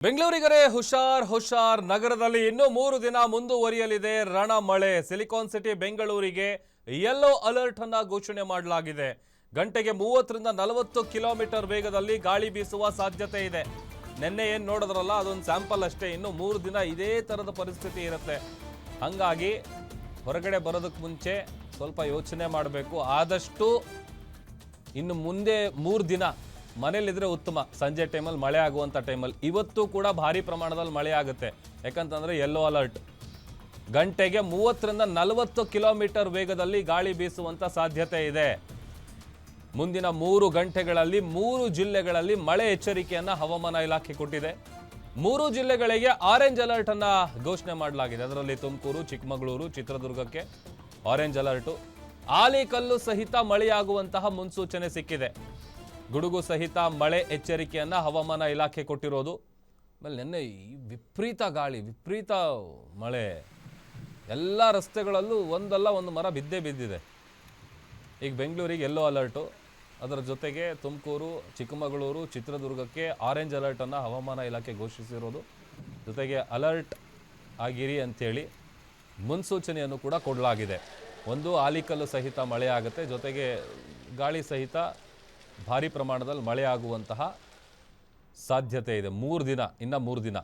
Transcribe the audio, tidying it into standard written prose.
ಬೆಂಗಳೂರಿಗರೇ ಹುಷಾರ್ ಹುಷಾರ್. ನಗರದಲ್ಲಿ ಇನ್ನೂ 3 ದಿನ ಮುಂದುವರಿಯಲಿದೆ ರಣ ಮಳೆ. ಸಿಲಿಕಾನ್ ಸಿಟಿ ಬೆಂಗಳೂರಿಗೆ ಯೆಲ್ಲೋ ಅಲರ್ಟ್ ಅನ್ನು ಘೋಷಣೆ ಮಾಡಲಾಗಿದೆ. ಗಂಟೆಗೆ 30 ರಿಂದ 40 ಕಿಲೋಮೀಟರ್ ವೇಗದಲ್ಲಿ ಗಾಳಿ ಬೀಸುವ ಸಾಧ್ಯತೆ ಇದೆ. ನಿನ್ನೆ ಏನು ನೋಡಿದ್ರಲ್ಲ ಅದೊಂದು ಸ್ಯಾಂಪಲ್ ಅಷ್ಟೇ. ಇನ್ನು 3 ದಿನ ಇದೇ ತರದ ಪರಿಸ್ಥಿತಿ ಇರುತ್ತೆ. ಹಾಗಾಗಿ ಹೊರಗಡೆ ಬರೋದಕ್ಕೆ ಮುಂಚೆ ಸ್ವಲ್ಪ ಯೋಚನೆ ಮಾಡಬೇಕು. ಆದಷ್ಟು ಇನ್ನು ಮುಂದೆ 3 ದಿನ ಮನೇಲಿದ್ರೆ ಉತ್ತಮ. ಸಂಜೆ ಟೈಮಲ್ಲಿ ಮಳೆ ಆಗುವಂಥ ಟೈಮಲ್ಲಿ ಇವತ್ತು ಕೂಡ ಭಾರಿ ಪ್ರಮಾಣದಲ್ಲಿ ಮಳೆ ಆಗುತ್ತೆ. ಯಾಕಂತಂದರೆ ಯೆಲ್ಲೋ ಅಲರ್ಟ್. ಗಂಟೆಗೆ 30 ರಿಂದ 40 ಕಿಲೋಮೀಟರ್ ವೇಗದಲ್ಲಿ ಗಾಳಿ ಬೀಸುವಂಥ ಸಾಧ್ಯತೆ ಇದೆ. ಮುಂದಿನ 3 ಗಂಟೆಗಳಲ್ಲಿ 3 ಜಿಲ್ಲೆಗಳಲ್ಲಿ ಮಳೆ ಎಚ್ಚರಿಕೆಯನ್ನು ಹವಾಮಾನ ಇಲಾಖೆ ಕೊಟ್ಟಿದೆ. 3 ಜಿಲ್ಲೆಗಳಿಗೆ ಆರೆಂಜ್ ಅಲರ್ಟ್ ಅನ್ನು ಘೋಷಣೆ ಮಾಡಲಾಗಿದೆ. ಅದರಲ್ಲಿ ತುಮಕೂರು, ಚಿಕ್ಕಮಗಳೂರು, ಚಿತ್ರದುರ್ಗಕ್ಕೆ ಆರೆಂಜ್ ಅಲರ್ಟು. ಆಲಿಕಲ್ಲು ಸಹಿತ ಮಳೆಯಾಗುವಂತಹ ಮುನ್ಸೂಚನೆ ಸಿಕ್ಕಿದೆ. ಗುಡುಗು ಸಹಿತ ಮಳೆ ಎಚ್ಚರಿಕೆಯನ್ನು ಹವಾಮಾನ ಇಲಾಖೆ ಕೊಟ್ಟಿರೋದು. ಆಮೇಲೆ ನಿನ್ನೆ ಈ ವಿಪರೀತ ಗಾಳಿ, ವಿಪರೀತ ಮಳೆ, ಎಲ್ಲ ರಸ್ತೆಗಳಲ್ಲೂ ಒಂದಲ್ಲ ಒಂದು ಮರ ಬಿದ್ದಿದೆ. ಈಗ ಬೆಂಗಳೂರಿಗೆ ಯೆಲ್ಲೋ ಅಲರ್ಟು, ಅದರ ಜೊತೆಗೆ ತುಮಕೂರು, ಚಿಕ್ಕಮಗಳೂರು, ಚಿತ್ರದುರ್ಗಕ್ಕೆ ಆರೆಂಜ್ ಅಲರ್ಟನ್ನು ಹವಾಮಾನ ಇಲಾಖೆ ಘೋಷಿಸಿರೋದು. ಜೊತೆಗೆ ಅಲರ್ಟ್ ಆಗಿರಿ ಅಂಥೇಳಿ ಮುನ್ಸೂಚನೆಯನ್ನು ಕೂಡ ಕೊಡಲಾಗಿದೆ. ಒಂದು ಆಲಿಕಲ್ಲು ಸಹಿತ ಮಳೆ ಆಗುತ್ತೆ, ಜೊತೆಗೆ ಗಾಳಿ ಸಹಿತ ಭಾರಿ ಪ್ರಮಾಣದಲ್ಲಿ ಮಳೆ ಆಗುವಂತಹ ಸಾಧ್ಯತೆ ಇದೆ. 3 ದಿನ, ಇನ್ನು 3 ದಿನ.